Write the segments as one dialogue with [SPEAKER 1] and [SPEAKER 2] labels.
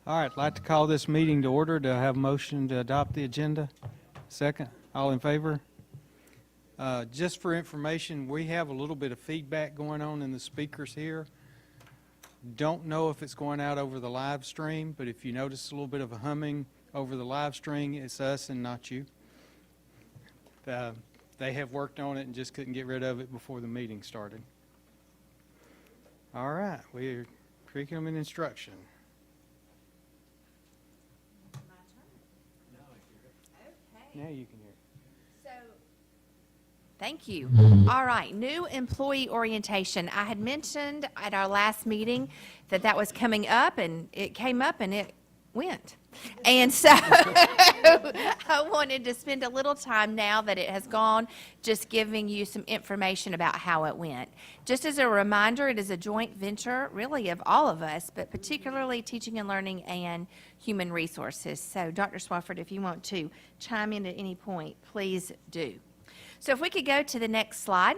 [SPEAKER 1] All right, I'd like to call this meeting to order. Do I have a motion to adopt the agenda? Second. All in favor? Just for information, we have a little bit of feedback going on in the speakers here. Don't know if it's going out over the live stream, but if you notice a little bit of a humming over the live stream, it's us and not you. They have worked on it and just couldn't get rid of it before the meeting started. All right, we're curriculum and instruction. Now you can hear.
[SPEAKER 2] So, thank you. All right, new employee orientation. I had mentioned at our last meeting that that was coming up, and it came up and it went. And so I wanted to spend a little time now that it has gone, just giving you some information about how it went. Just as a reminder, it is a joint venture, really, of all of us, but particularly teaching and learning and human resources. So Dr. Swafford, if you want to chime in at any point, please do. So if we could go to the next slide.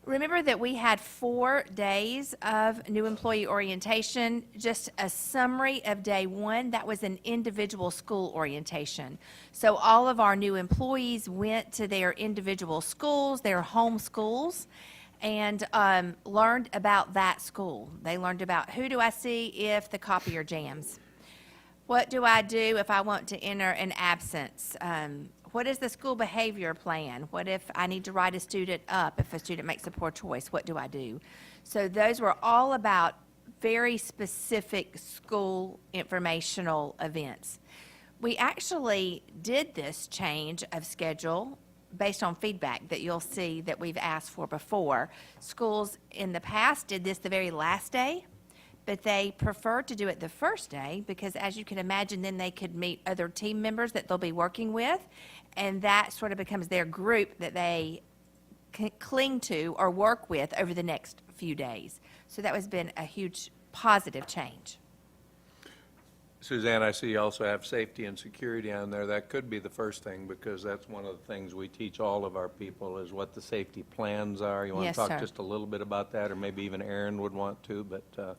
[SPEAKER 2] Remember that we had 4 days of new employee orientation. Just a summary of day 1, that was an individual school orientation. So all of our new employees went to their individual schools, their home schools, and learned about that school. They learned about who do I see if the copier jams? What do I do if I want to enter an absence? What is the school behavior plan? What if I need to write a student up if a student makes a poor choice? What do I do? So those were all about very specific school informational events. We actually did this change of schedule based on feedback that you'll see that we've asked for before. Schools in the past did this the very last day, but they prefer to do it the first day because, as you can imagine, then they could meet other team members that they'll be working with, and that sort of becomes their group that they cling to or work with over the next few days. So that has been a huge positive change.
[SPEAKER 3] Suzanne, I see you also have safety and security on there. That could be the first thing, because that's one of the things we teach all of our people is what the safety plans are. You want
[SPEAKER 2] Yes,
[SPEAKER 3] to talk
[SPEAKER 2] sir.
[SPEAKER 3] just a little bit about that, or maybe even Aaron would want to, but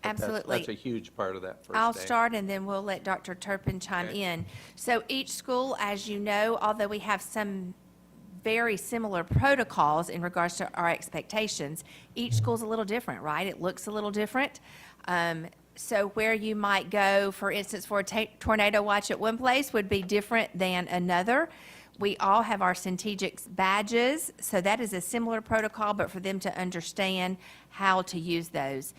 [SPEAKER 2] Absolutely.
[SPEAKER 3] That's a huge part of that first
[SPEAKER 2] I'll
[SPEAKER 3] day.
[SPEAKER 2] start, and then we'll let Dr. Turpin chime
[SPEAKER 3] Okay.
[SPEAKER 2] in. So each school, as you know, although we have some very similar protocols in regards to our expectations, each school's a little different, right? It looks a little different. So where you might go, for instance, for a tornado watch at one place would be different than another. We all have our Centegix badges, so that is a similar protocol, but for them to understand how to use those.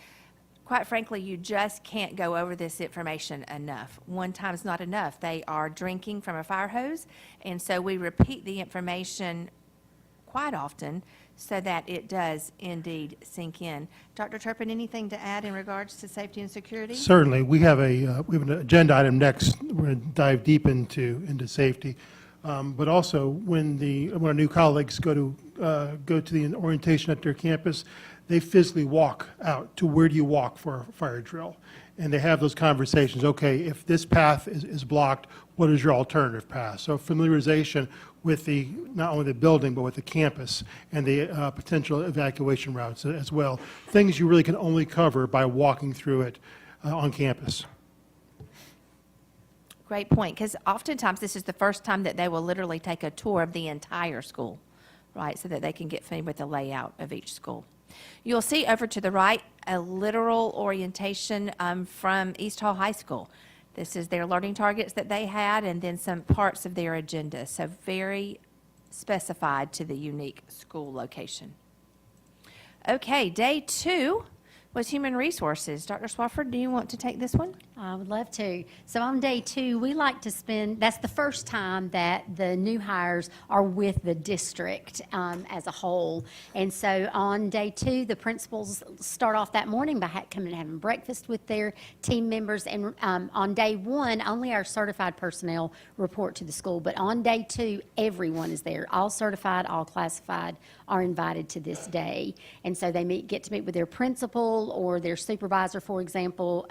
[SPEAKER 2] Quite frankly, you just can't go over this information enough. One time's not enough. They are drinking from a fire hose, and so we repeat the information quite often so that it does indeed sink in. Dr. Turpin, anything to add in regards to safety and security?
[SPEAKER 4] Certainly. We have an agenda item next. We're going to dive deep into safety. But also, when our new colleagues go to the orientation at their campus, they physically walk out to where do you walk for a fire drill. And they have those conversations. Okay, if this path is blocked, what is your alternative path? So familiarization with not only the building, but with the campus and the potential evacuation routes as well. Things you really can only cover by walking through it on campus.
[SPEAKER 2] Great point, because oftentimes this is the first time that they will literally take a tour of the entire school, right, so that they can get familiar with the layout of each school. You'll see over to the right a literal orientation from East Hall High School. This is their learning targets that they had, and then some parts of their agenda, so very specified to the unique school location. Okay, day 2 was human resources. Dr. Swafford, do you want to take this one?
[SPEAKER 5] I would love to. So on day 2, we like to spend, that's the first time that the new hires are with the district as a whole. And so on day 2, the principals start off that morning by coming and having breakfast with their team members. And on day 1, only our certified personnel report to the school. But on day 2, everyone is there. All certified, all classified are invited to this day. And so they get to meet with their principal or their supervisor, for example.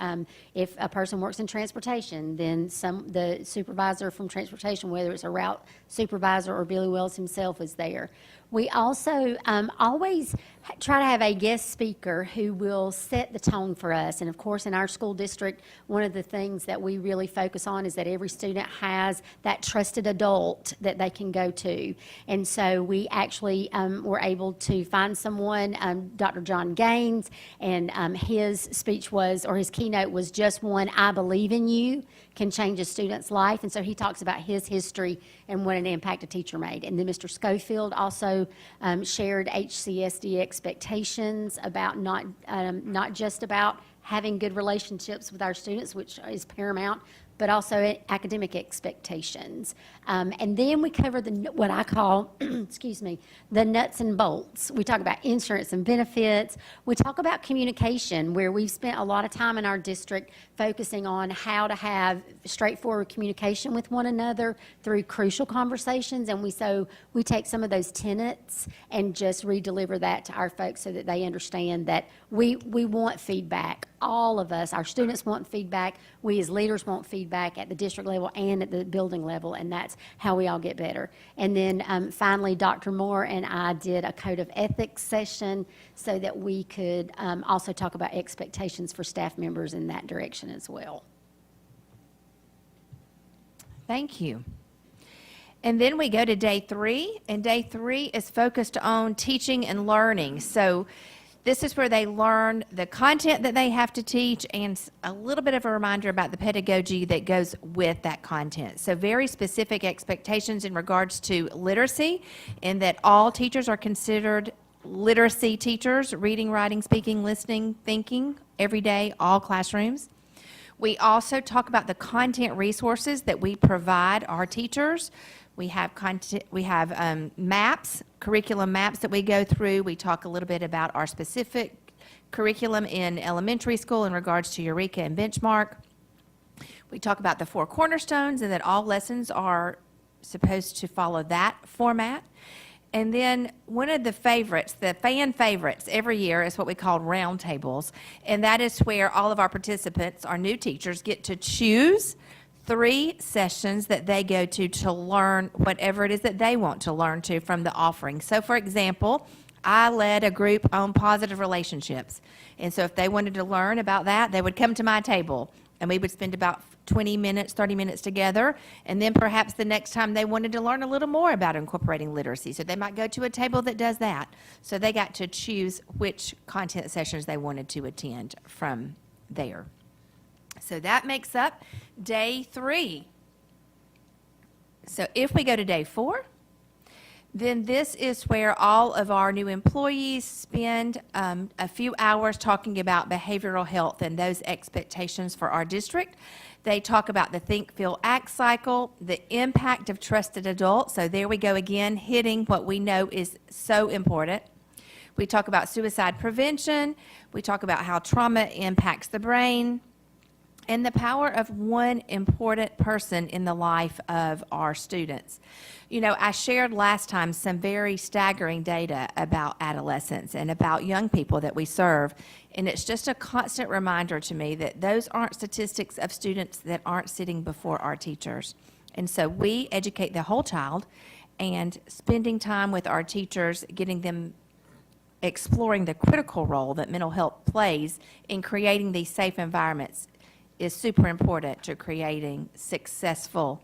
[SPEAKER 5] If a person works in transportation, then the supervisor from transportation, whether it's a route supervisor or Billy Wells himself, is there. We also always try to have a guest speaker who will set the tone for us. And of course, in our school district, one of the things that we really focus on is that every student has that trusted adult that they can go to. And so we actually were able to find someone, Dr. John Gaines, and his speech was, or his keynote was just one, I believe in you can change a student's life. And so he talks about his history and what an impact a teacher made. And then Mr. Schofield also shared HCSD expectations about not just about having good relationships with our students, which is paramount, but also academic expectations. And then we cover what I call, excuse me, the nuts and bolts. We talk about insurance and benefits. We talk about communication, where we've spent a lot of time in our district focusing on how to have straightforward communication with one another through crucial conversations. And we take some of those tenets and just re-deliver that to our folks so that they understand that we want feedback. All of us, our students want feedback. We as leaders want feedback at the district level and at the building level, and that's how we all get better. And then finally, Dr. Moore and I did a code of ethics session so that we could also talk about expectations for staff members in that direction as well.
[SPEAKER 2] Thank you. And then we go to day 3, and day 3 is focused on teaching and learning. So this is where they learn the content that they have to teach and a little bit of a reminder about the pedagogy that goes with that content. So very specific expectations in regards to literacy, in that all teachers are considered literacy teachers, reading, writing, speaking, listening, thinking, every day, all classrooms. We also talk about the content resources that we provide our teachers. We have maps, curriculum maps that we go through. We talk a little bit about our specific curriculum in elementary school in regards to Eureka and Benchmark. We talk about the 4 cornerstones and that all lessons are supposed to follow that format. And then one of the favorites, the fan favorites every year is what we call roundtables. And that is where all of our participants, our new teachers, get to choose 3 sessions that they go to learn whatever it is that they want to learn from the offering. So for example, I led a group on positive relationships. And so if they wanted to learn about that, they would come to my table and we would spend about 20 minutes, 30 minutes together. And then perhaps the next time they wanted to learn a little more about incorporating literacy. So they might go to a table that does that. So they got to choose which content sessions they wanted to attend from there. So that makes up day 3. So if we go to day 4, then this is where all of our new employees spend a few hours talking about behavioral health and those expectations for our district. They talk about the think, feel, act cycle, the impact of trusted adults. So there we go again, hitting what we know is so important. We talk about suicide prevention. We talk about how trauma impacts the brain, and the power of one important person in the life of our students. You know, I shared last time some very staggering data about adolescents and about young people that we serve, and it's just a constant reminder to me that those aren't statistics of students that aren't sitting before our teachers. And so we educate the whole child, and spending time with our teachers, getting them exploring the critical role that mental health plays in creating these safe environments is super important to creating successful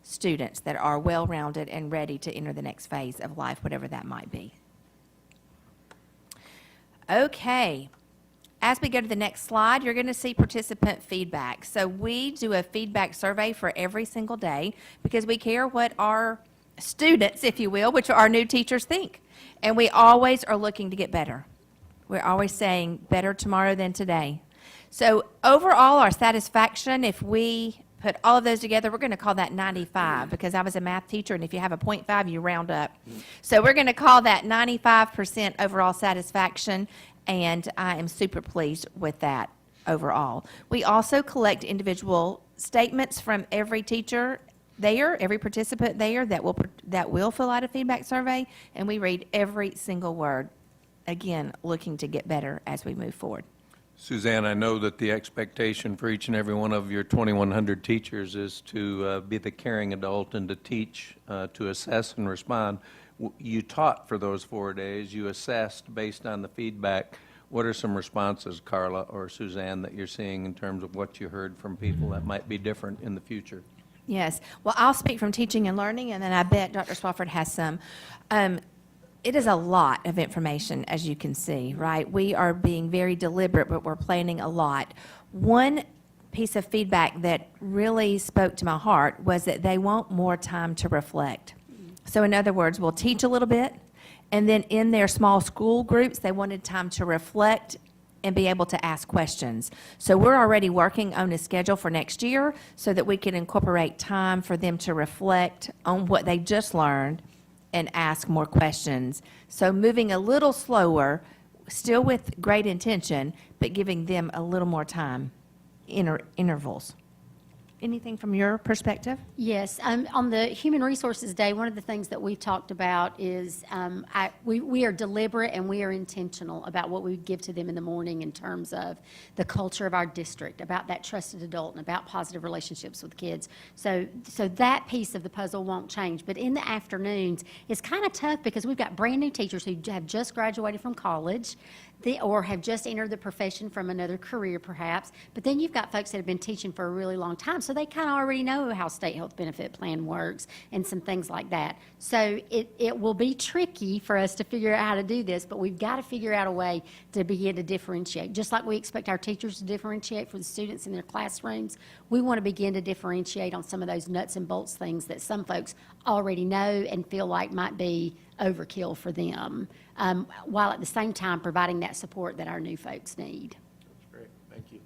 [SPEAKER 2] students that are well-rounded and ready to enter the next phase of life, whatever that might be. Okay. As we go to the next slide, you're going to see participant feedback. So we do a feedback survey for every single day because we care what our students, if you will, which are our new teachers, think. And we always are looking to get better. We're always saying better tomorrow than today. So overall, our satisfaction, if we put all of those together, we're going to call that 95 because I was a math teacher, and if you have a 0.5, you round up. So we're going to call that 95% overall satisfaction, and I am super pleased with that overall. We also collect individual statements from every teacher there, every participant there that will fill out a feedback survey, and we read every single word, again, looking to get better as we move forward.
[SPEAKER 3] Suzanne, I know that the expectation for each and every one of your 2,100 teachers is to be the caring adult and to teach, to assess and respond. You taught for those 4 days, you assessed based on the feedback. What are some responses, Carla or Suzanne, that you're seeing in terms of what you heard from people that might be different in the future?
[SPEAKER 2] Yes. Well, I'll speak from teaching and learning, and then I bet Dr. Swafford has some. It is a lot of information, as you can see, right? We are being very deliberate, but we're planning a lot. One piece of feedback that really spoke to my heart was that they want more time to reflect. So in other words, we'll teach a little bit, and then in their small school groups, they wanted time to reflect and be able to ask questions. So we're already working on a schedule for next year so that we can incorporate time for them to reflect on what they just learned and ask more questions. So moving a little slower, still with great intention, but giving them a little more time, intervals. Anything from your perspective?
[SPEAKER 5] Yes, on the Human Resources Day, one of the things that we've talked about is we are deliberate and we are intentional about what we give to them in the morning in terms of the culture of our district, about that trusted adult and about positive relationships with kids. So that piece of the puzzle won't change. But in the afternoons, it's kind of tough because we've got brand new teachers who have just graduated from college. Or have just entered the profession from another career, perhaps. But then you've got folks that have been teaching for a really long time, so they kind of already know how state health benefit plan works and some things like that. So it will be tricky for us to figure out how to do this, but we've got to figure out a way to begin to differentiate. Just like we expect our teachers to differentiate for the students in their classrooms, we want to begin to differentiate on some of those nuts and bolts things that some folks already know and feel like might be overkill for them, while at the same time providing that support that our new folks need.
[SPEAKER 3] That's great, thank you.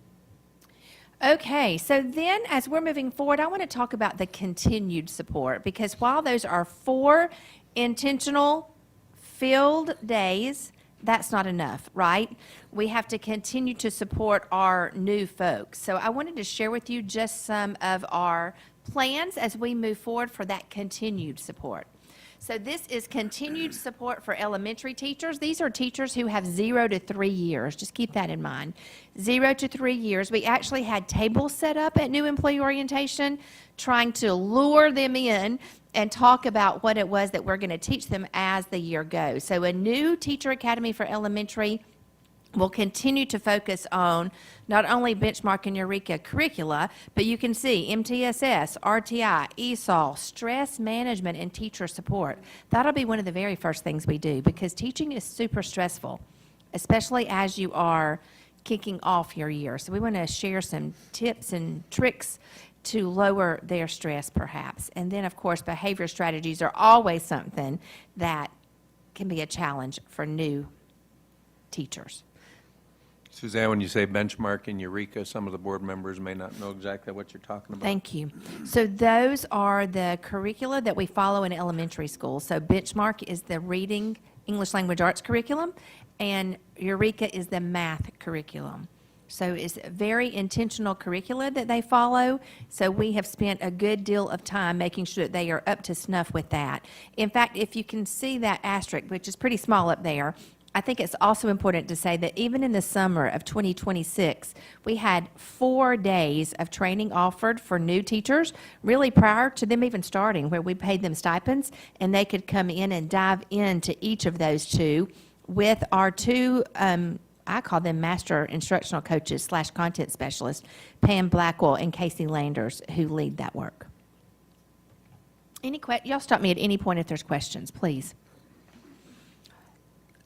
[SPEAKER 2] Okay, so then as we're moving forward, I want to talk about the continued support, because while those are 4 intentional field days, that's not enough, right? We have to continue to support our new folks. So I wanted to share with you just some of our plans as we move forward for that continued support. So this is continued support for elementary teachers. These are teachers who have 0 to 3 years. Just keep that in mind. 0 to 3 years. We actually had tables set up at new employee orientation, trying to lure them in and talk about what it was that we're going to teach them as the year goes. So a new teacher academy for elementary will continue to focus on not only benchmark and Eureka curricula, but you can see MTSS, RTI, ESOL, stress management, and teacher support. That'll be one of the very first things we do, because teaching is super stressful, especially as you are kicking off your year. So we want to share some tips and tricks to lower their stress, perhaps. And then, of course, behavior strategies are always something that can be a challenge for new teachers.
[SPEAKER 3] Suzanne, when you say benchmark in Eureka, some of the board members may not know exactly what you're talking about.
[SPEAKER 2] Thank you. So those are the curricula that we follow in elementary school. So benchmark is the reading English language arts curriculum, and Eureka is the math curriculum. So it's very intentional curricula that they follow. So we have spent a good deal of time making sure that they are up to snuff with that. In fact, if you can see that asterisk, which is pretty small up there, I think it's also important to say that even in the summer of 2026, we had 4 days of training offered for new teachers, really prior to them even starting, where we paid them stipends, and they could come in and dive into each of those 2 with our 2, I call them master instructional coaches / content specialists, Pam Blackwell and Casey Landers, who lead that work. Y'all stop me at any point if there's questions, please.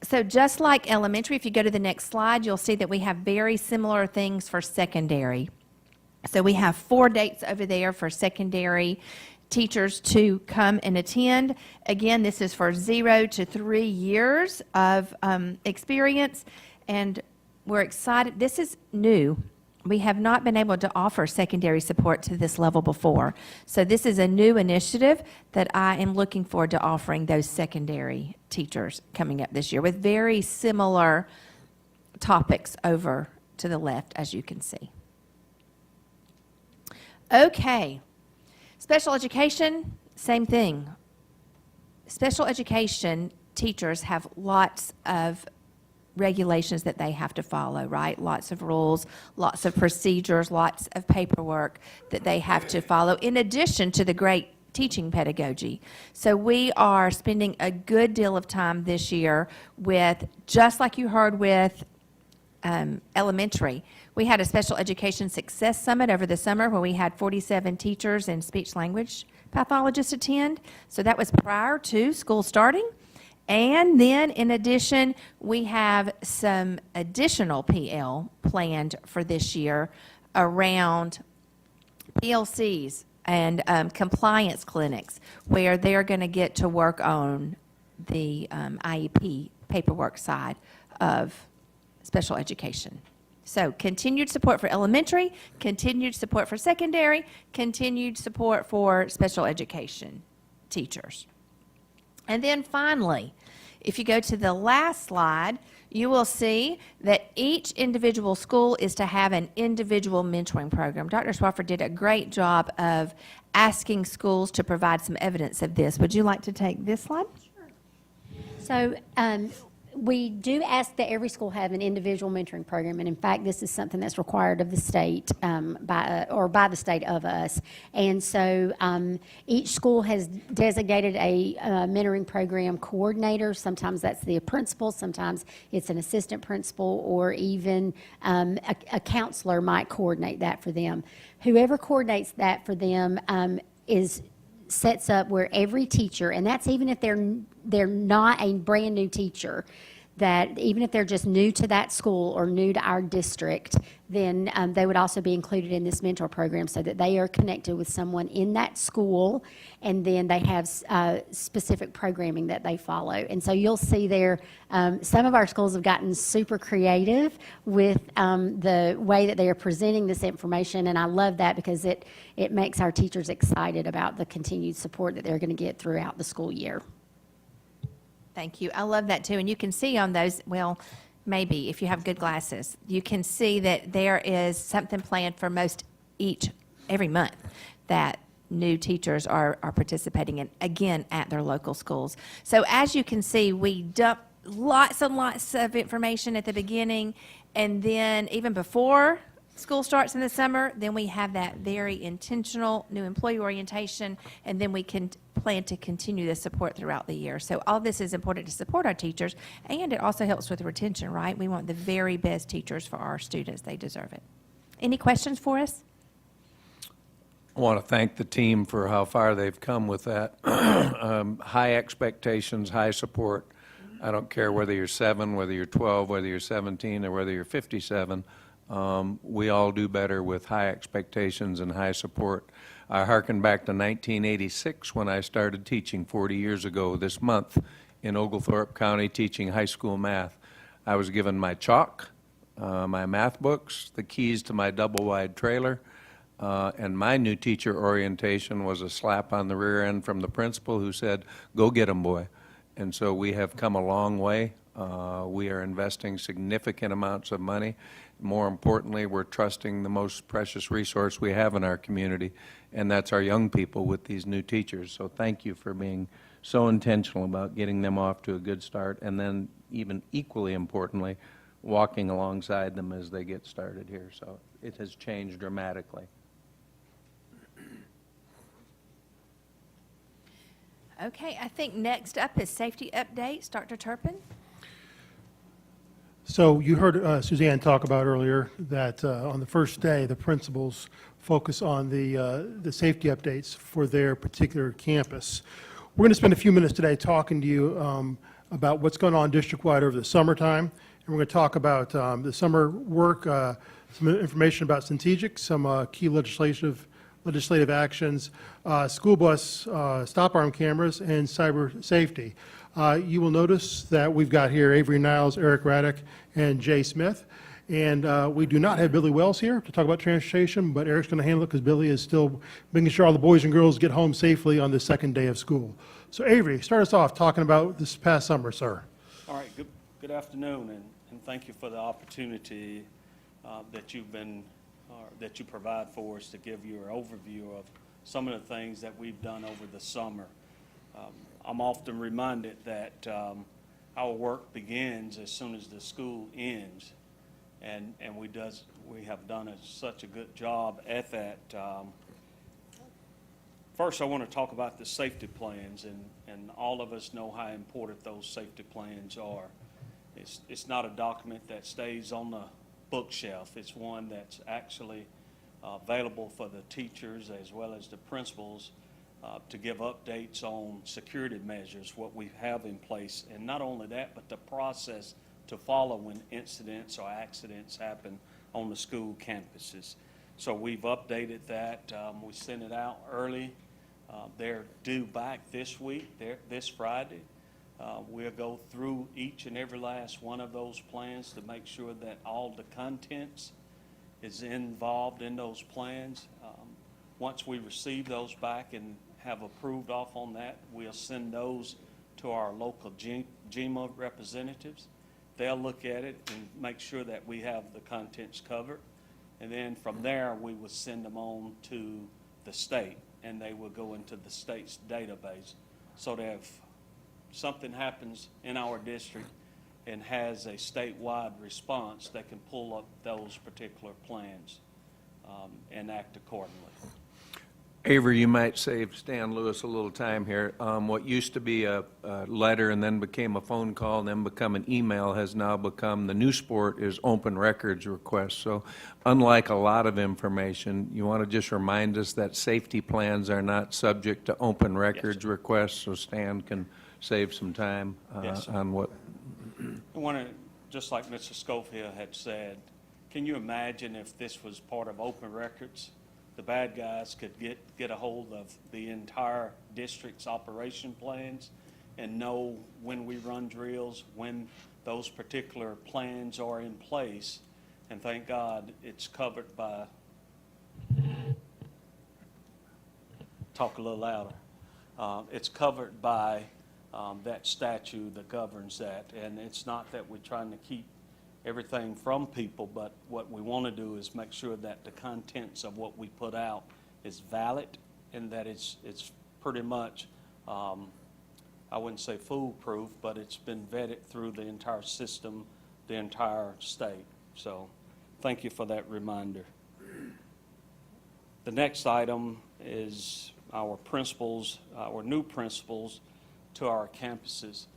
[SPEAKER 2] So just like elementary, if you go to the next slide, you'll see that we have very similar things for secondary. So we have 4 dates over there for secondary teachers to come and attend. Again, this is for 0 to 3 years of experience, and we're excited. This is new. We have not been able to offer secondary support to this level before. So this is a new initiative that I am looking forward to offering those secondary teachers coming up this year, with very similar topics over to the left, as you can see. Okay. Special education, same thing. Special education teachers have lots of regulations that they have to follow, right? Lots of rules, lots of procedures, lots of paperwork that they have to follow, in addition to the great teaching pedagogy. So we are spending a good deal of time this year with, just like you heard with elementary. We had a special education success summit over the summer where we had 47 teachers and speech language pathologists attend. So that was prior to school starting. And then in addition, we have some additional PL planned for this year around PLCs and compliance clinics where they're going to get to work on the IEP paperwork side of special education. So continued support for elementary, continued support for secondary, continued support for special education teachers. And then finally, if you go to the last slide, you will see that each individual school is to have an individual mentoring program. Dr. Swafford did a great job of asking schools to provide some evidence of this. Would you like to take this slide?
[SPEAKER 5] So we do ask that every school have an individual mentoring program, and in fact, this is something that's required of the state by the state of us. And so each school has designated a mentoring program coordinator. Sometimes that's the principal, sometimes it's an assistant principal, or even a counselor might coordinate that for them. Whoever coordinates that for them sets up where every teacher, and that's even if they're not a brand new teacher, that even if they're just new to that school or new to our district, then they would also be included in this mentor program so that they are connected with someone in that school, and then they have specific programming that they follow. And so you'll see there, some of our schools have gotten super creative with the way that they are presenting this information, and I love that because it makes our teachers excited about the continued support that they're going to get throughout the school year.
[SPEAKER 2] Thank you. I love that too. And you can see on those, well, maybe if you have good glasses, you can see that there is something planned for every month that new teachers are participating in, again, at their local schools. So as you can see, we dump lots and lots of information at the beginning, and then even before school starts in the summer, then we have that very intentional new employee orientation, and then we can plan to continue the support throughout the year. So all this is important to support our teachers, and it also helps with retention, right? We want the very best teachers for our students. They deserve it. Any questions for us?
[SPEAKER 3] I want to thank the team for how far they've come with that. High expectations, high support. I don't care whether you're 7, whether you're 12, whether you're 17, or whether you're 57. We all do better with high expectations and high support. I hearken back to 1986 when I started teaching 40 years ago this month in Oglethorpe County teaching high school math. I was given my chalk, my math books, the keys to my double-wide trailer, and my new teacher orientation was a slap on the rear end from the principal who said, "Go get 'em, boy." And so we have come a long way. We are investing significant amounts of money. More importantly, we're trusting the most precious resource we have in our community, and that's our young people with these new teachers. So thank you for being so intentional about getting them off to a good start, and then even equally importantly, walking alongside them as they get started here. So it has changed dramatically.
[SPEAKER 2] Okay, I think next up is safety updates. Dr. Turpin?
[SPEAKER 4] So you heard Suzanne talk about earlier that on the first day, the principals focus on the safety updates for their particular campus. We're going to spend a few minutes today talking to you about what's going on district-wide over the summertime, and we're going to talk about the summer work, some information about Centegic, some key legislative actions, school bus stop arm cameras, and cyber safety. You will notice that we've got here Avery Niles, Eric Raddick, and Jay Smith. And we do not have Billy Wells here to talk about transportation, but Eric's going to handle it because Billy is still making sure all the boys and girls get home safely on the second day of school. So Avery, start us off talking about this past summer, sir.
[SPEAKER 6] All right, good afternoon, and thank you for the opportunity that you provide for us to give you an overview of some of the things that we've done over the summer. I'm often reminded that our work begins as soon as the school ends, and we have done such a good job at that. First, I want to talk about the safety plans, and all of us know how important those safety plans are. It's not a document that stays on the bookshelf. It's one that's actually available for the teachers as well as the principals to give updates on security measures, what we have in place. And not only that, but the process to follow when incidents or accidents happen on the school campuses. So we've updated that. We sent it out early. They're due back this week, this Friday. We'll go through each and every last one of those plans to make sure that all the contents is involved in those plans. Once we receive those back and have approved off on that, we'll send those to our local GMA representatives. They'll look at it and make sure that we have the contents covered. And then from there, we will send them on to the state, and they will go into the state's database. So that if something happens in our district and has a statewide response, they can pull up those particular plans and act accordingly.
[SPEAKER 3] Avery, you might save Stan Lewis a little time here. What used to be a letter and then became a phone call and then become an email has now become, the new sport is open records request. So unlike a lot of information, you want to just remind us that safety plans are not subject to open records requests, so Stan can save some time
[SPEAKER 6] Yes, sir.
[SPEAKER 3] on what.
[SPEAKER 6] I want to, just like Mr. Schofield had said, can you imagine if this was part of open records? The bad guys could get a hold of the entire district's operation plans and know when we run drills, when those particular plans are in place. And thank God it's covered by, talk a little louder. It's covered by that statute that governs that. And it's not that we're trying to keep everything from people, but what we want to do is make sure that the contents of what we put out is valid and that it's pretty much, I wouldn't say foolproof, but it's been vetted through the entire system, the entire state. So thank you for that reminder. The next item is our principals, our new principals to our campuses.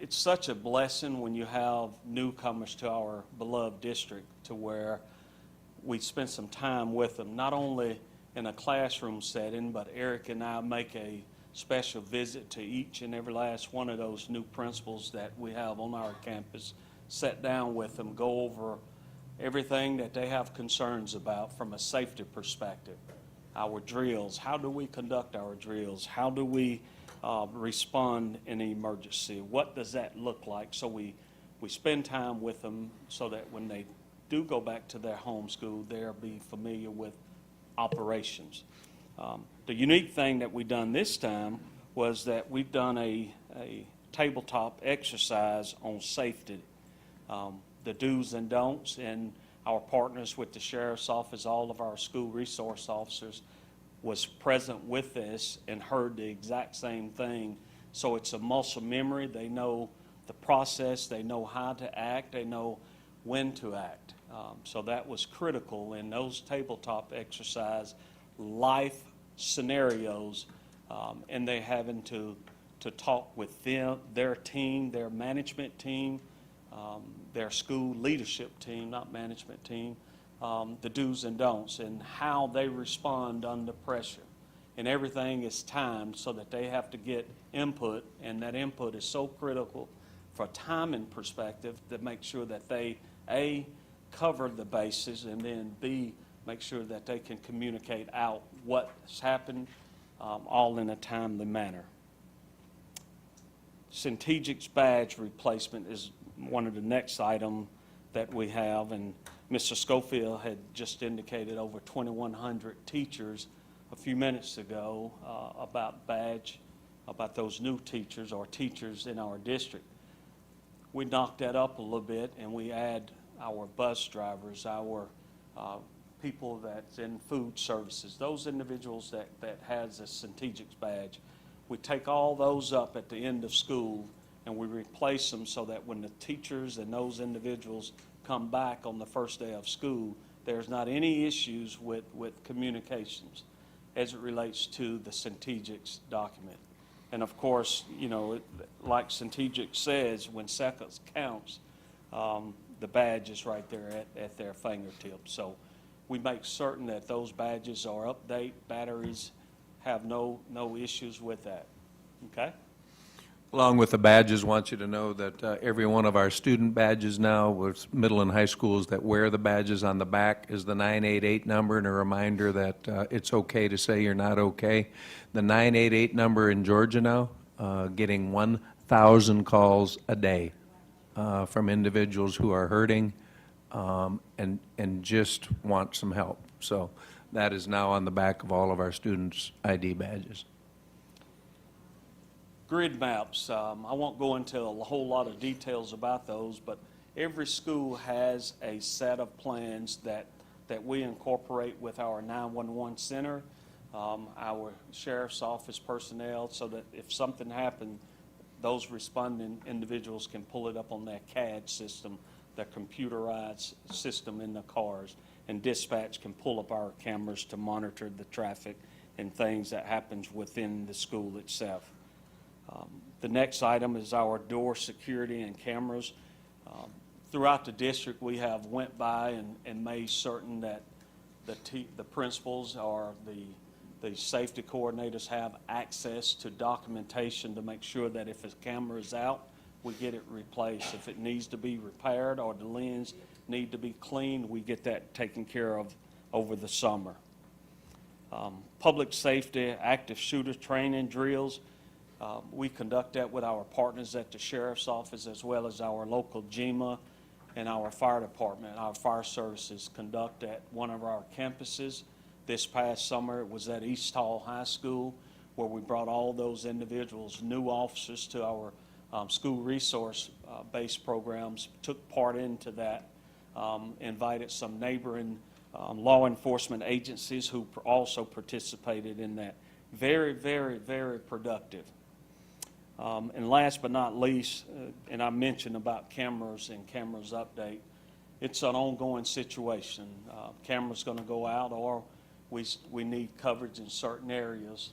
[SPEAKER 6] It's such a blessing when you have newcomers to our beloved district to where we spend some time with them, not only in a classroom setting, but Eric and I make a special visit to each and every last one of those new principals that we have on our campus, sit down with them, go over everything that they have concerns about from a safety perspective. Our drills, how do we conduct our drills? How do we respond in an emergency? What does that look like? So we spend time with them so that when they do go back to their home school, they'll be familiar with operations. The unique thing that we done this time was that we've done a tabletop exercise on safety, the do's and don'ts, and our partners with the sheriff's office, all of our school resource officers was present with this and heard the exact same thing. So it's a muscle memory. They know the process. They know how to act. They know when to act. So that was critical in those tabletop exercise, life scenarios, and they having to talk with them, their team, their management team, their school leadership team, not management team, the do's and don'ts and how they respond under pressure. And everything is timed so that they have to get input, and that input is so critical for timing perspective to make sure that they, A, cover the bases, and then B, make sure that they can communicate out what's happened, all in a timely manner. Strategic's badge replacement is one of the next item that we have, and Mr. Schofield had just indicated over 2,100 teachers a few minutes ago about those new teachers or teachers in our district. We knocked that up a little bit, and we add our bus drivers, our people that's in food services, those individuals that has a strategic badge. We take all those up at the end of school, and we replace them so that when the teachers and those individuals come back on the first day of school, there's not any issues with communications. as it relates to the Centegix document. And of course, you know, like Centegix says, when seconds counts, the badge is right there at their fingertips. So we make certain that those badges are update, batteries have no issues with that. Okay?
[SPEAKER 3] Along with the badges, want you to know that every one of our student badges now, with middle and high schools that wear the badges on the back, is the 988 number, and a reminder that it's okay to say you're not okay. The 988 number in Georgia now, getting 1,000 calls a day from individuals who are hurting and just want some help. So that is now on the back of all of our students' ID badges.
[SPEAKER 6] Grid maps, I won't go into a whole lot of details about those, but every school has a set of plans that we incorporate with our 911 center, our sheriff's office personnel, so that if something happened, those responding individuals can pull it up on that CAD system, the computerized system in the cars, and dispatch can pull up our cameras to monitor the traffic and things that happens within the school itself. The next item is our door security and cameras. Throughout the district, we have went by and made certain that the principals or the safety coordinators have access to documentation to make sure that if a camera is out, we get it replaced. If it needs to be repaired or the lens need to be cleaned, we get that taken care of over the summer. Public safety, active shooter training drills. We conduct that with our partners at the sheriff's office as well as our local GEMA and our fire department. Our fire services conduct at one of our campuses. This past summer, it was at East Hall High School, where we brought all those individuals, new officers, to our school resource-based programs, took part into that, invited some neighboring law enforcement agencies who also participated in that. Very, very, very productive. And last but not least, and I mentioned about cameras and cameras update, it's an ongoing situation. Cameras going to go out, or we need coverage in certain areas.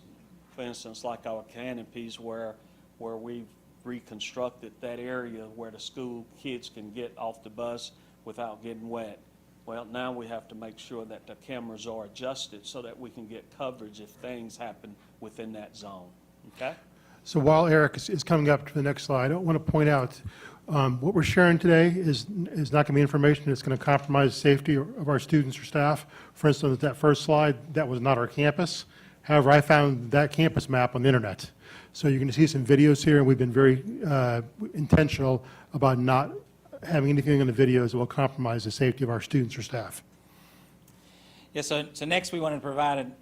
[SPEAKER 6] For instance, like our canopies where we've reconstructed that area where the school kids can get off the bus without getting wet. Well, now we have to make sure that the cameras are adjusted so that we can get coverage if things happen within that zone. Okay?
[SPEAKER 4] So while Eric is coming up to the next slide, I want to point out what we're sharing today is not going to be information that's going to compromise the safety of our students or staff. For instance, that first slide, that was not our campus. However, I found that campus map on the internet. So you're going to see some videos here, and we've been very intentional about not having anything in the videos that will compromise the safety of our students or staff.
[SPEAKER 7] Yeah, so next we want to provide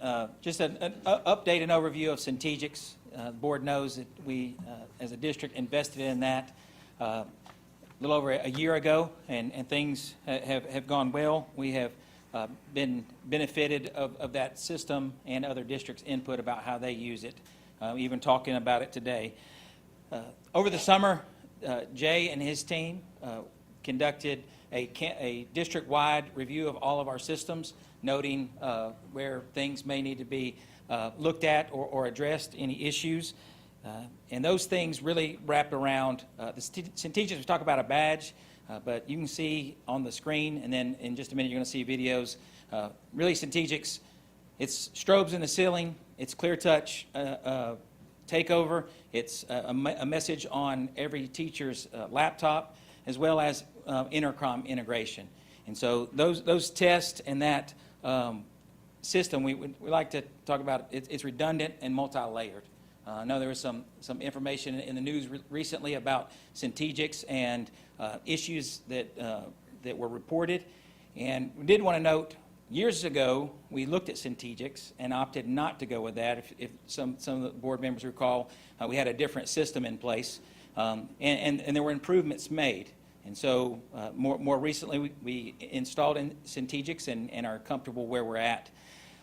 [SPEAKER 7] just an update and overview of Centegix. The board knows that we, as a district, invested in that a little over a year ago, and things have gone well. We have been benefited of that system and other districts' input about how they use it, even talking about it today. Over the summer, Jay and his team conducted a district-wide review of all of our systems, noting where things may need to be looked at or addressed, any issues. And those things really wrap around the Centegix. We talk about a badge, but you can see on the screen, and then in just a minute you're going to see videos. Really, Centegix, it's strobes in the ceiling, it's clear touch takeover, it's a message on every teacher's laptop, as well as intercom integration. And so those tests and that system, we like to talk about it's redundant and multi-layered. I know there was some information in the news recently about Centegix and issues that were reported. And we did want to note, years ago, we looked at Centegix and opted not to go with that. If some of the board members recall, we had a different system in place, and there were improvements made. And so more recently, we installed in Centegix and are comfortable where we're at.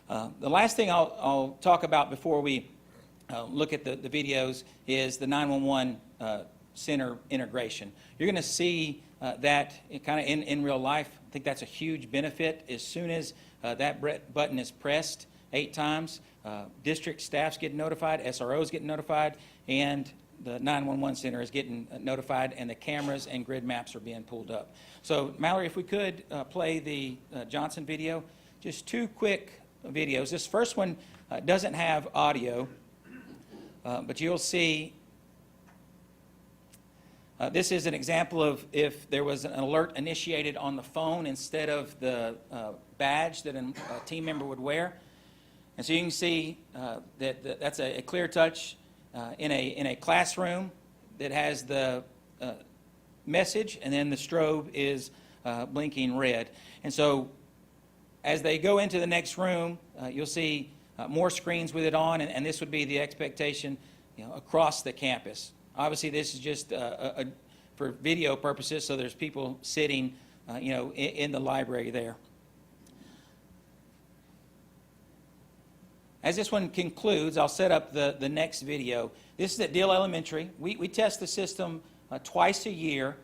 [SPEAKER 7] The last thing I'll talk about before we look at the videos is the 911 center integration. You're going to see that kind of in real life. I think that's a huge benefit. As soon as that button is pressed 8 times, district staffs get notified, SROs get notified, and the 911 center is getting notified, and the cameras and grid maps are being pulled up. So Mallory, if we could play the Johnson video, just two quick videos. This first one doesn't have audio, but you'll see this is an example of if there was an alert initiated on the phone instead of the badge that a team member would wear. And so you can see that's a clear touch in a classroom that has the message, and then the strobe is blinking red. And so as they go into the next room, you'll see more screens with it on, and this would be the expectation, across the campus. Obviously, this is just for video purposes, so there's people sitting, in the library there. As this one concludes, I'll set up the next video. This is at Deal Elementary. We test the system twice a year,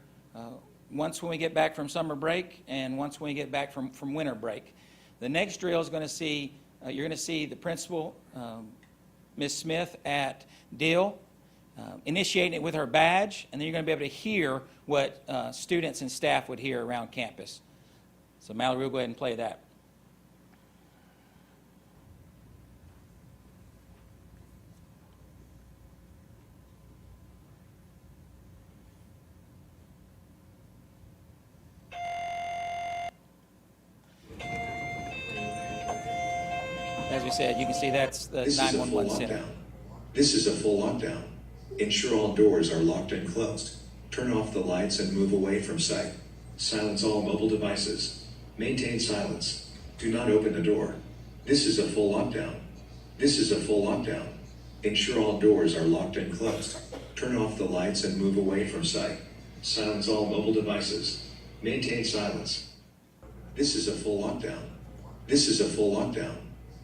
[SPEAKER 7] once when we get back from summer break and once when we get back from winter break. The next drill is going to see, you're going to see the principal, Ms. Smith at Deal, initiating it with her badge, and then you're going to be able to hear what students and staff would hear around campus. So Mallory, we'll go ahead and play that. As we said, you can see that's the 911 center.
[SPEAKER 8] This is a full lockdown. Ensure all doors are locked and closed. Turn off the lights and move away from sight. Silence all mobile devices. Maintain silence. Do not open the door. This is a full lockdown. This is a full lockdown. Ensure all doors are locked and closed. Turn off the lights and move away from sight. Silence all mobile devices. Maintain silence. This is a full lockdown. This is a full lockdown.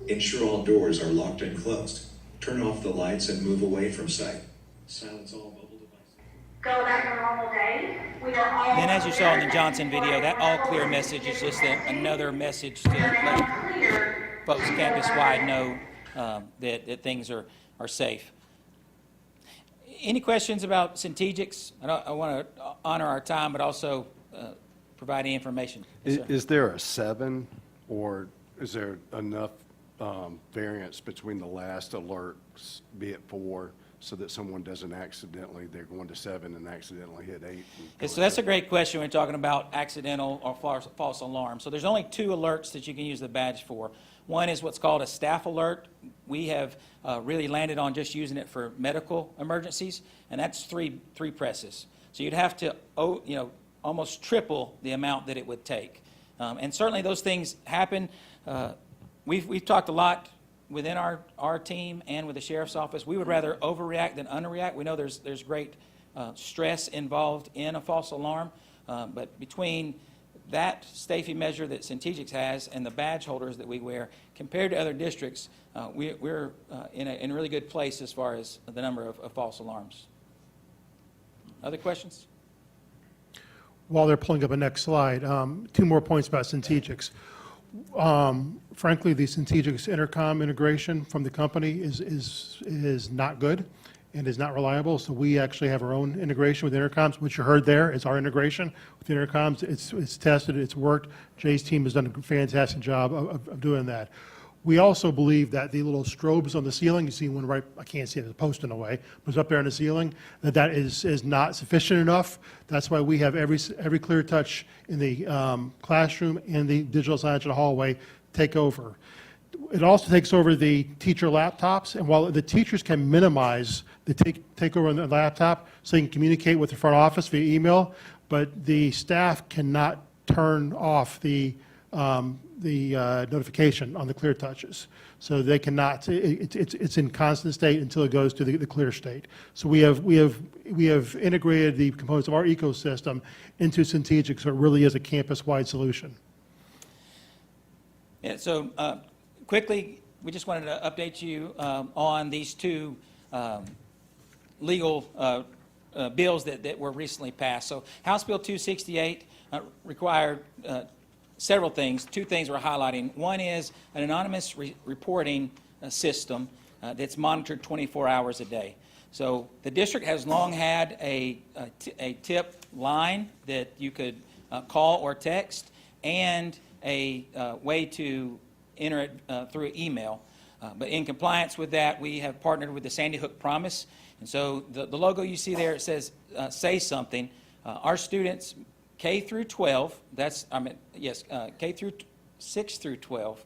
[SPEAKER 8] Ensure all doors are locked and closed. Turn off the lights and move away from sight. Silence all mobile devices.
[SPEAKER 9] Go back to normal days. We are all.
[SPEAKER 7] Then, as you saw in the Johnson video, that all clear message is just another message to let folks campus-wide know that things are safe. Any questions about Centegix? I want to honor our time, but also provide any information. Yes, sir.
[SPEAKER 10] Is there a 7, or is there enough variance between the last alerts, be it 4, so that someone doesn't accidentally, they're going to 7 and accidentally hit 8?
[SPEAKER 7] Yeah, so that's a great question when we're talking about accidental or false alarm. So there's only 2 alerts that you can use the badge for. One is what's called a staff alert. We have really landed on just using it for medical emergencies, and that's 3 presses. So you'd have to, almost triple the amount that it would take. And certainly those things happen. We've talked a lot within our team and with the sheriff's office. We would rather overreact than underreact. We know there's great stress involved in a false alarm, but between that safety measure that Centegix has and the badge holders that we wear, compared to other districts, we're in a really good place as far as the number of false alarms. Other questions?
[SPEAKER 4] While they're pulling up a next slide, 2 more points about Centegix. Frankly, the Centegix intercom integration from the company is not good and is not reliable. So we actually have our own integration with intercoms. What you heard there is our integration with intercoms. It's tested, it's worked. Jay's team has done a fantastic job of doing that. We also believe that the little strobes on the ceiling, you see one right, I can't see it, it's a post in a way, but it's up there on the ceiling, that is not sufficient enough. That's why we have every clear touch in the classroom and the digital signage in the hallway take over. It also takes over the teacher laptops, and while the teachers can minimize the take over on the laptop so they can communicate with the front office via email, but the staff cannot turn off the notification on the clear touches. So they cannot, it's in constant state until it goes to the clear state. So we have integrated the components of our ecosystem into Centegix, so it really is a campus-wide solution.
[SPEAKER 7] Yeah, so quickly, we just wanted to update you on these 2 legal bills that were recently passed. So House Bill 268 required several things. 2 things we're highlighting. One is an anonymous reporting system that's monitored 24 hours a day. So the district has long had a tip line that you could call or text, and a way to enter it through email. But in compliance with that, we have partnered with the Sandy Hook Promise. And so the logo you see there, it says Say Something. Our students, K through 12, K through 6 through 12.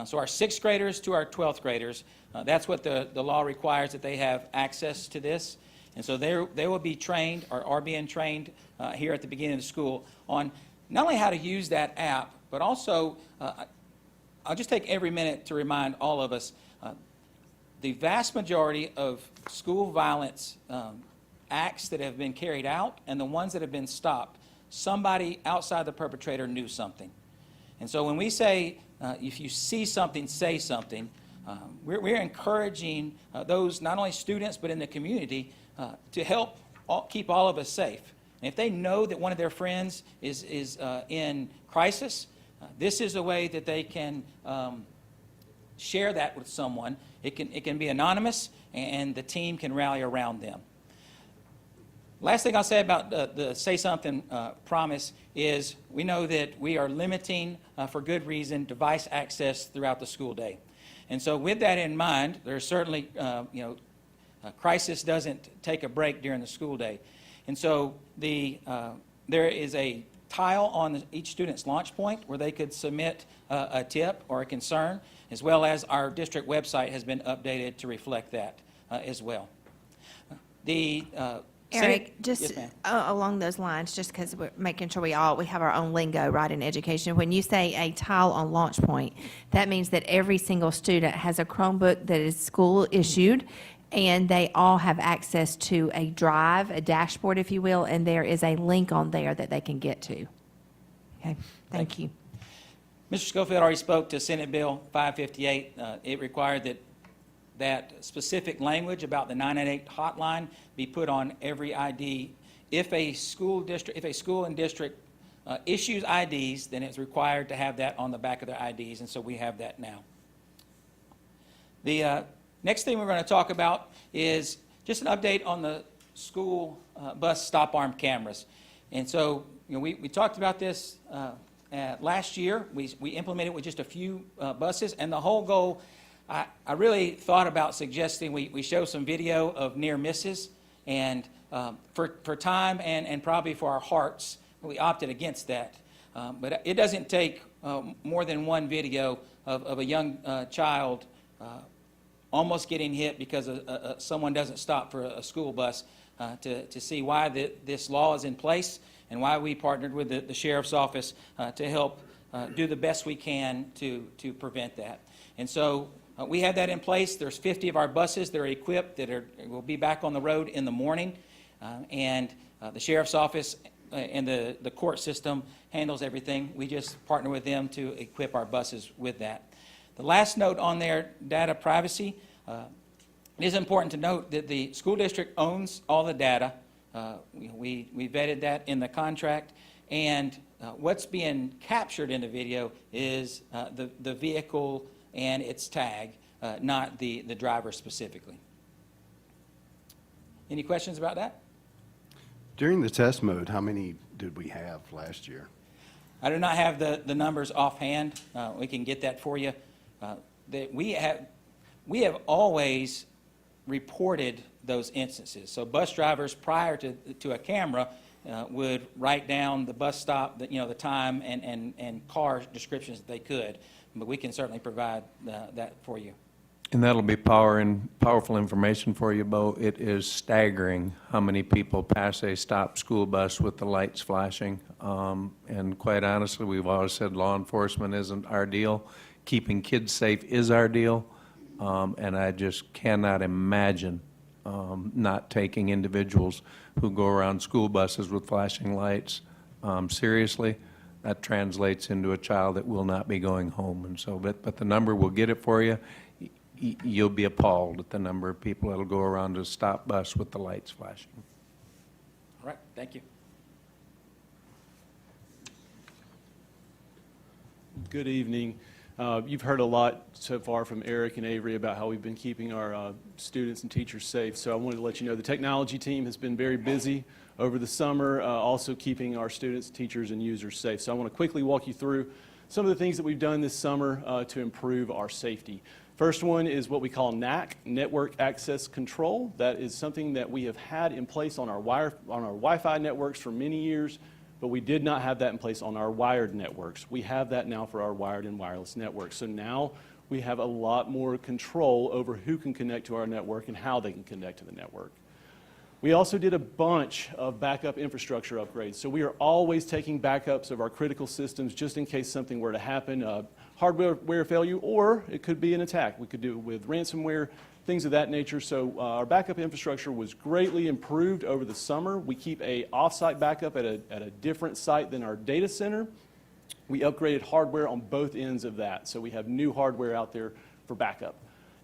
[SPEAKER 7] So our 6th graders to our 12th graders, that's what the law requires, that they have access to this. And so they will be trained, or are being trained here at the beginning of the school on not only how to use that app, but also, I'll just take every minute to remind all of us, the vast majority of school violence acts that have been carried out and the ones that have been stopped, somebody outside the perpetrator knew something. And so when we say, if you see something, say something, we're encouraging those, not only students, but in the community, to help keep all of us safe. And if they know that one of their friends is in crisis, this is a way that they can share that with someone. It can be anonymous, and the team can rally around them. Last thing I'll say about the Say Something promise is we know that we are limiting, for good reason, device access throughout the school day. And so with that in mind, there's certainly, a crisis doesn't take a break during the school day. And so there is a tile on each student's launch point where they could submit a tip or a concern, as well as our district website has been updated to reflect that as well.
[SPEAKER 2] Eric,
[SPEAKER 7] Yes,
[SPEAKER 2] just
[SPEAKER 7] ma'am.
[SPEAKER 2] along those lines, just because we're making sure we have our own lingo, right, in education. When you say a tile on launch point, that means that every single student has a Chromebook that is school issued, and they all have access to a drive, a dashboard, if you will, and there is a link on there that they can get to. Okay, thank you.
[SPEAKER 7] Mr. Schofield already spoke to Senate Bill 558. It required that specific language about the 988 hotline be put on every ID. If a school and district issues IDs, then it's required to have that on the back of their IDs, and so we have that now. The next thing we're going to talk about is just an update on the school bus stop arm cameras. And so, we talked about this last year. We implemented with just a few buses, and the whole goal, I really thought about suggesting we show some video of near misses, and for time and probably for our hearts, we opted against that. But it doesn't take more than one video of a young child almost getting hit because someone doesn't stop for a school bus to see why this law is in place and why we partnered with the Sheriff's Office to help do the best we can to prevent that. And so we have that in place. There's 50 of our buses that are equipped that will be back on the road in the morning. And the Sheriff's Office and the court system handles everything. We just partner with them to equip our buses with that. The last note on there, data privacy. It is important to note that the school district owns all the data. We vetted that in the contract. And what's being captured in the video is the vehicle and its tag, not the driver specifically. Any questions about that?
[SPEAKER 10] During the test mode, how many did we have last year?
[SPEAKER 7] I do not have the numbers offhand. We can get that for you. We have always reported those instances. So bus drivers prior to a camera would write down the bus stop, the time and car descriptions that they could. But we can certainly provide that for you.
[SPEAKER 3] And that'll be powerful information for you, Bo. It is staggering how many people pass a stopped school bus with the lights flashing. And quite honestly, we've always said law enforcement isn't our deal. Keeping kids safe is our deal. And I just cannot imagine not taking individuals who go around school buses with flashing lights seriously. That translates into a child that will not be going home. And so, but the number, we'll get it for you. You'll be appalled at the number of people that'll go around a stop bus with the lights flashing.
[SPEAKER 7] All right, thank you.
[SPEAKER 11] Good evening. You've heard a lot so far from Eric and Avery about how we've been keeping our students and teachers safe. So I wanted to let you know the technology team has been very busy over the summer, also keeping our students, teachers, and users safe. So I want to quickly walk you through some of the things that we've done this summer to improve our safety. First one is what we call NAC, Network Access Control. That is something that we have had in place on our Wi-Fi networks for many years, but we did not have that in place on our wired networks. We have that now for our wired and wireless networks. So now we have a lot more control over who can connect to our network and how they can connect to the network. We also did a bunch of backup infrastructure upgrades. So we are always taking backups of our critical systems just in case something were to happen, hardware failure, or it could be an attack. We could do it with ransomware, things of that nature. So our backup infrastructure was greatly improved over the summer. We keep a off-site backup at a different site than our data center. We upgraded hardware on both ends of that. So we have new hardware out there for backup.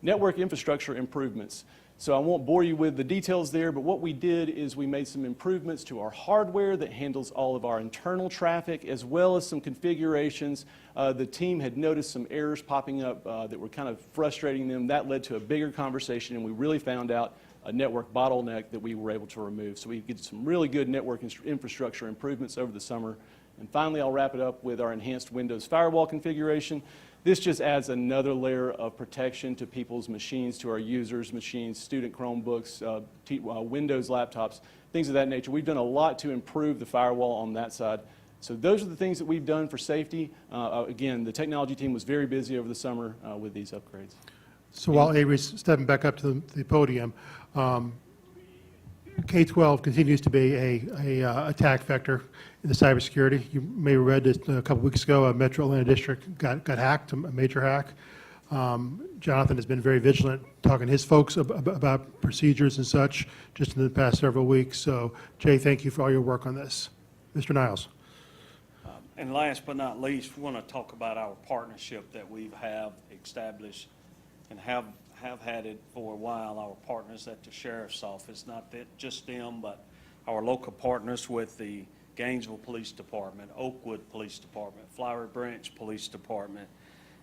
[SPEAKER 11] Network infrastructure improvements. So I won't bore you with the details there, but what we did is we made some improvements to our hardware that handles all of our internal traffic, as well as some configurations. The team had noticed some errors popping up that were kind of frustrating them. That led to a bigger conversation, and we really found out a network bottleneck that we were able to remove. So we did some really good network infrastructure improvements over the summer. And finally, I'll wrap it up with our enhanced Windows firewall configuration. This just adds another layer of protection to people's machines, to our users' machines, student Chromebooks, Windows laptops, things of that nature. We've done a lot to improve the firewall on that side. So those are the things that we've done for safety. Again, the technology team was very busy over the summer with these upgrades.
[SPEAKER 4] So while Avery's stepping back up to the podium, K-12 continues to be a attack vector in the cybersecurity. You may have read this a couple weeks ago, a Metro Atlanta district got hacked, a major hack. Jonathan has been very vigilant, talking to his folks about procedures and such just in the past several weeks. So, Jay, thank you for all your work on this. Mr. Niles.
[SPEAKER 6] And last but not least, we want to talk about our partnership that we have established and have had it for a while, our partners at the Sheriff's Office, not that just them, but our local partners with the Gainesville Police Department, Oakwood Police Department, Flowery Branch Police Department,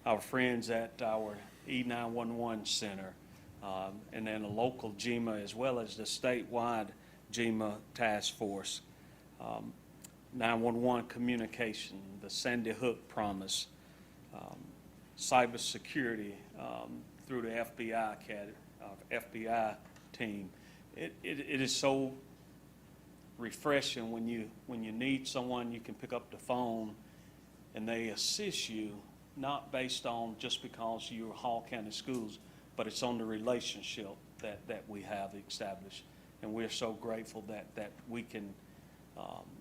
[SPEAKER 6] our friends at our E911 Center, and then a local GEMA as well as the statewide GEMA Task Force, 911 Communication, the Sandy Hook Promise, cybersecurity, through the FBI team. It is so refreshing when you need someone, you can pick up the phone and they assist you, not based on just because you're Hall County Schools, but it's on the relationship that we have established. And we're so grateful that we can,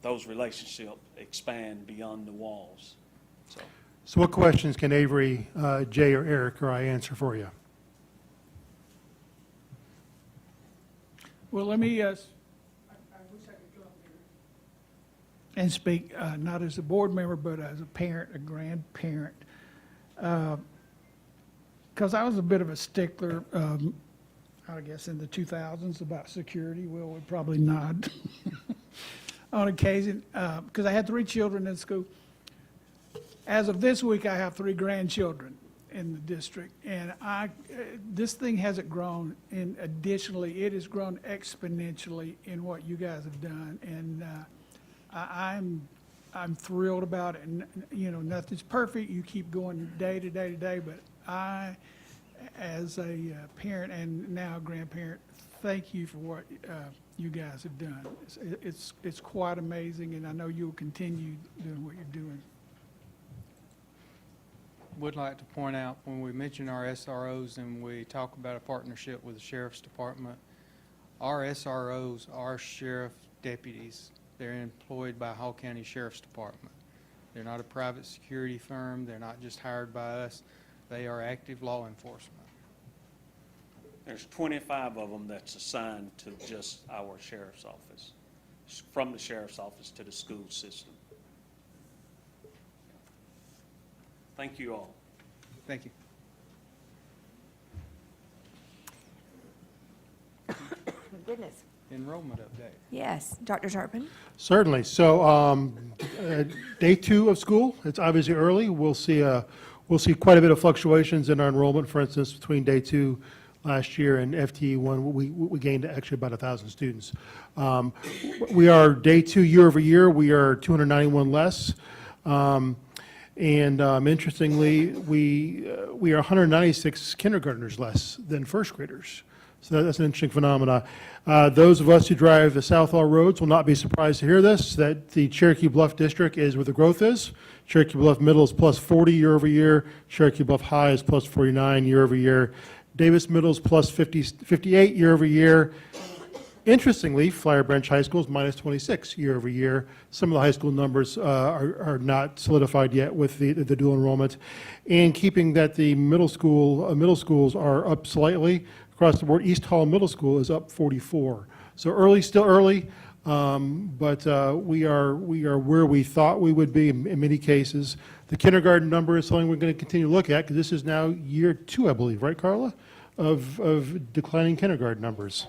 [SPEAKER 6] those relationships expand beyond the walls.
[SPEAKER 4] So what questions can Avery, Jay, or Eric, or I answer for you?
[SPEAKER 12] Well, let me, I wish I could come here and speak, not as a board member, but as a parent, a grandparent. Because I was a bit of a stickler, I guess in the 2000s about security. Will would probably nod on occasion, because I had 3 children in school. As of this week, I have 3 grandchildren in the district, and this thing hasn't grown, and additionally, it has grown exponentially in what you guys have done, and I'm thrilled about it. And you know, nothing's perfect. You keep going day to day to day, but I, as a parent and now a grandparent, thank you for what you guys have done. It's quite amazing, and I know you'll continue doing what you're doing.
[SPEAKER 1] Would like to point out, when we mention our SROs and we talk about a partnership with the Sheriff's Department, our SROs are sheriff deputies. They're employed by Hall County Sheriff's Department. They're not a private security firm. They're not just hired by us. They are active law enforcement.
[SPEAKER 6] There's 25 of them that's assigned to just our Sheriff's Office, from the Sheriff's Office to the school system. Thank you all.
[SPEAKER 1] Thank you.
[SPEAKER 2] Goodness.
[SPEAKER 1] Enrollment update.
[SPEAKER 2] Yes, Dr. Turpin?
[SPEAKER 4] Certainly. So day 2 of school, it's obviously early. We'll see a we'll see quite a bit of fluctuations in our enrollment. For instance, between day 2 last year and FTE1, we gained actually about 1,000 students. We are day 2 year over year, we are 291 less. Interestingly, we are 196 kindergartners less than first graders. So that's an interesting phenomena. Those of us who drive the Southall roads will not be surprised to hear this, that the Cherokee Bluff district is where the growth is. Cherokee Bluff Middle is plus 40 year over year. Cherokee Bluff High is plus 49 year over year. Davis Middle is plus 58 year over year. Interestingly, Flower Branch High School is minus 26 year over year. Some of the high school numbers are not solidified yet with the dual enrollment. And keeping that the middle schools are up slightly across the board. East Hall Middle School is up 44. So early, still early, but we are where we thought we would be in many cases. The kindergarten number is something we're going to continue to look at because this is now year 2, I believe, right, Carla, of declining kindergarten numbers.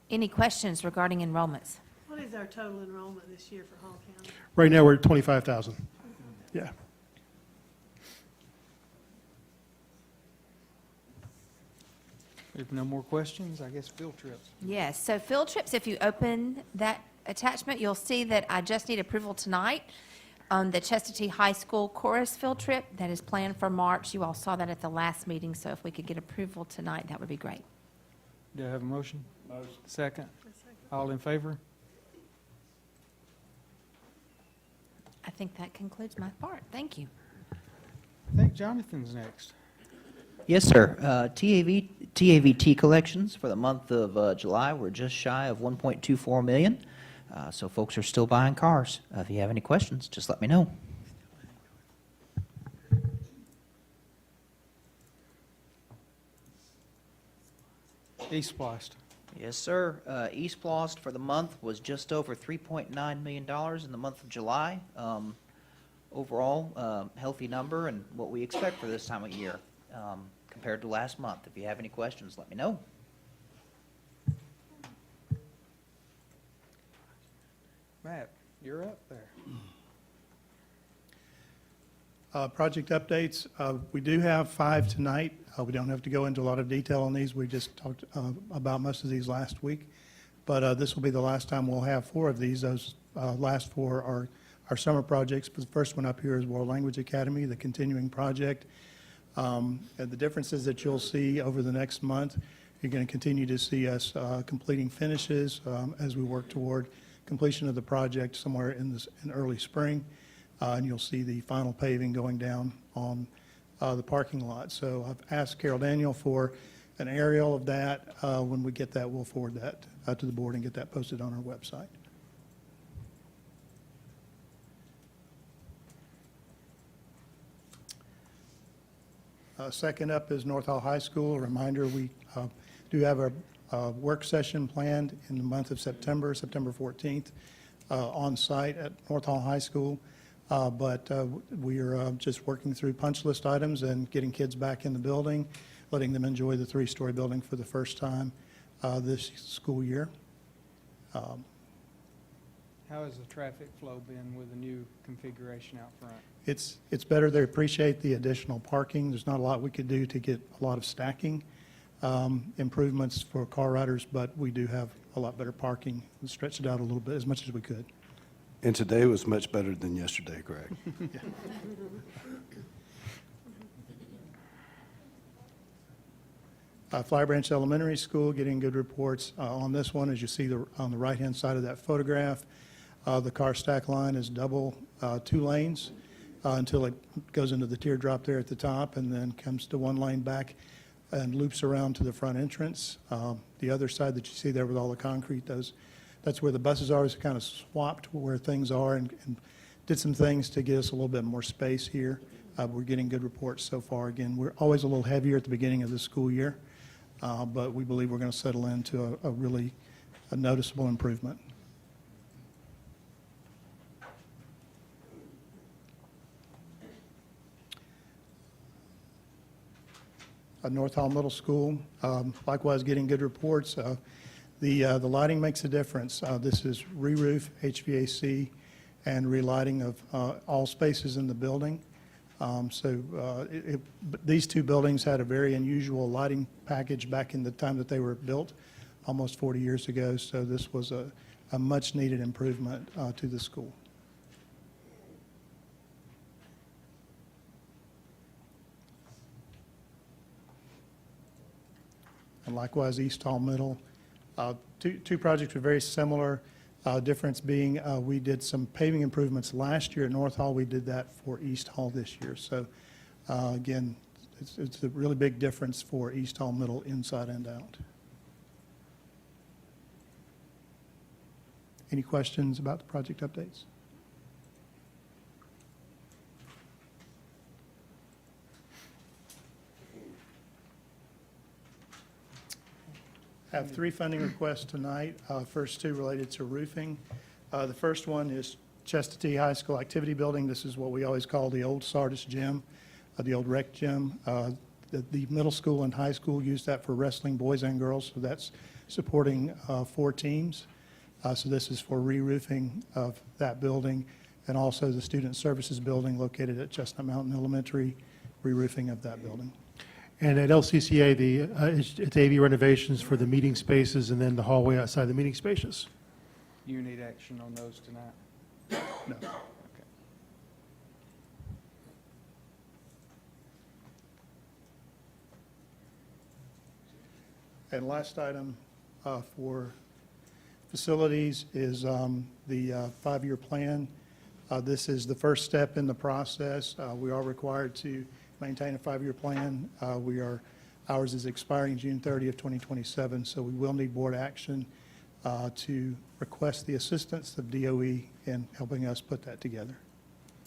[SPEAKER 2] Any questions regarding enrollments?
[SPEAKER 13] What is our total enrollment this year for Hall County?
[SPEAKER 4] Right now, we're at 25,000. Yeah.
[SPEAKER 1] If no more questions, I guess field trips.
[SPEAKER 2] Yes, so field trips, if you open that attachment, you'll see that I just need approval tonight on the Chestatee High School chorus field trip that is planned for March. You all saw that at the last meeting, so if we could get approval tonight, that would be great.
[SPEAKER 1] Do I have a motion? Motion. Second? All in favor?
[SPEAKER 2] I think that concludes my part. Thank you.
[SPEAKER 1] I think Jonathan's next.
[SPEAKER 14] Yes, sir. TAVT collections for the month of July were just shy of 1.24 million. So folks are still buying cars. If you have any questions, just let me know.
[SPEAKER 1] East Splost.
[SPEAKER 14] Yes, sir. East Lost for the month was just over $3.9 million in the month of July. Overall, healthy number and what we expect for this time of year compared to last month. If you have any questions, let me know.
[SPEAKER 1] Matt, you're up there.
[SPEAKER 15] Project updates, we do have 5 tonight. We don't have to go into a lot of detail on these. We just talked about most of these last week. But this will be the last time we'll have 4 of these. Those last 4 are our summer projects. But the first one up here is World Language Academy, the continuing project. And the differences that you'll see over the next month, you're going to continue to see us completing finishes as we work toward completion of the project somewhere in early spring. And you'll see the final paving going down on the parking lot. So I've asked Carol Daniel for an aerial of that. When we get that, we'll forward that to the board and get that posted on our website. Second up is North Hall High School. A reminder, we do have a work session planned in the month of September 14th, on site at North Hall High School. But we are just working through punch list items and getting kids back in the building, letting them enjoy the 3-story building for the first time this school year.
[SPEAKER 1] How has the traffic flow been with the new configuration out front?
[SPEAKER 15] It's better. They appreciate the additional parking. There's not a lot we could do to get a lot of stacking improvements for car riders, but we do have a lot better parking. We stretched it out a little bit as much as we could.
[SPEAKER 10] And today was much better than yesterday, Greg.
[SPEAKER 15] Flower Branch Elementary School, getting good reports on this one. As you see on the right-hand side of that photograph, the car stack line is double 2 lanes until it goes into the teardrop there at the top and then comes to 1 lane back and loops around to the front entrance. The other side that you see there with all the concrete, that's where the buses are. It's kind of swapped where things are and did some things to give us a little bit more space here. We're getting good reports so far. Again, we're always a little heavier at the beginning of the school year, but we believe we're going to settle into a really noticeable improvement. North Hall Middle School, likewise getting good reports. The lighting makes a difference. This is re-roof HVAC and relighting of all spaces in the building. But these two buildings had a very unusual lighting package back in the time that they were built, almost 40 years ago, so this was a much-needed improvement to the school. And likewise, East Hall Middle. Two projects were very similar. Difference being, we did some paving improvements last year at North Hall. We did that for East Hall this year. So again, it's a really big difference for East Hall Middle inside and out. Any questions about the project updates? I have three funding requests tonight. First two related to roofing. The first one is Chestatee High School Activity Building. This is what we always call the old Sardis Gym, the old rec gym. The middle school and high school use that for wrestling, boys and girls, so that's supporting 4 teams. So this is for re-roofing of that building, and also the Student Services Building located at Chestnut Mountain Elementary, re-roofing of that building.
[SPEAKER 4] And at LCCA, it's AV renovations for the meeting spaces and then the hallway outside the meeting spaces.
[SPEAKER 1] You need action on those tonight?
[SPEAKER 15] No.
[SPEAKER 1] Okay.
[SPEAKER 15] And last item for facilities is the 5-year plan. This is the first step in the process. We are required to maintain a 5-year plan. Ours is expiring June 30th, 2027, so we will need board action to request the assistance of DOE in helping us put that together.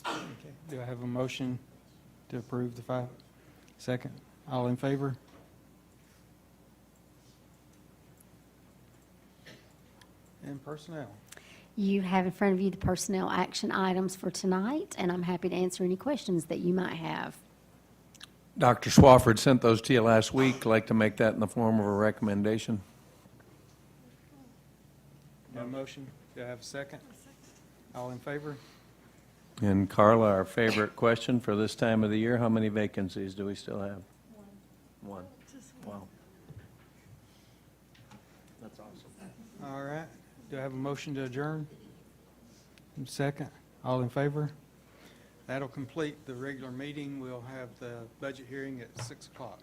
[SPEAKER 1] Okay. Do I have a motion to approve the 5? Second. All in favor? And personnel.
[SPEAKER 5] You have in front of you the personnel action items for tonight, and I'm happy to answer any questions that you might have.
[SPEAKER 3] Dr. Swafford sent those to you last week. I'd like to make that in the form of a recommendation.
[SPEAKER 1] No motion? Do I have a second? All in favor?
[SPEAKER 3] And Carla, our favorite question for this time of the year, how many vacancies do we still have? One. Wow. That's awesome.
[SPEAKER 1] All right. Do I have a motion to adjourn? Second. All in favor? That'll complete the regular meeting. We'll have the budget hearing at 6 o'clock.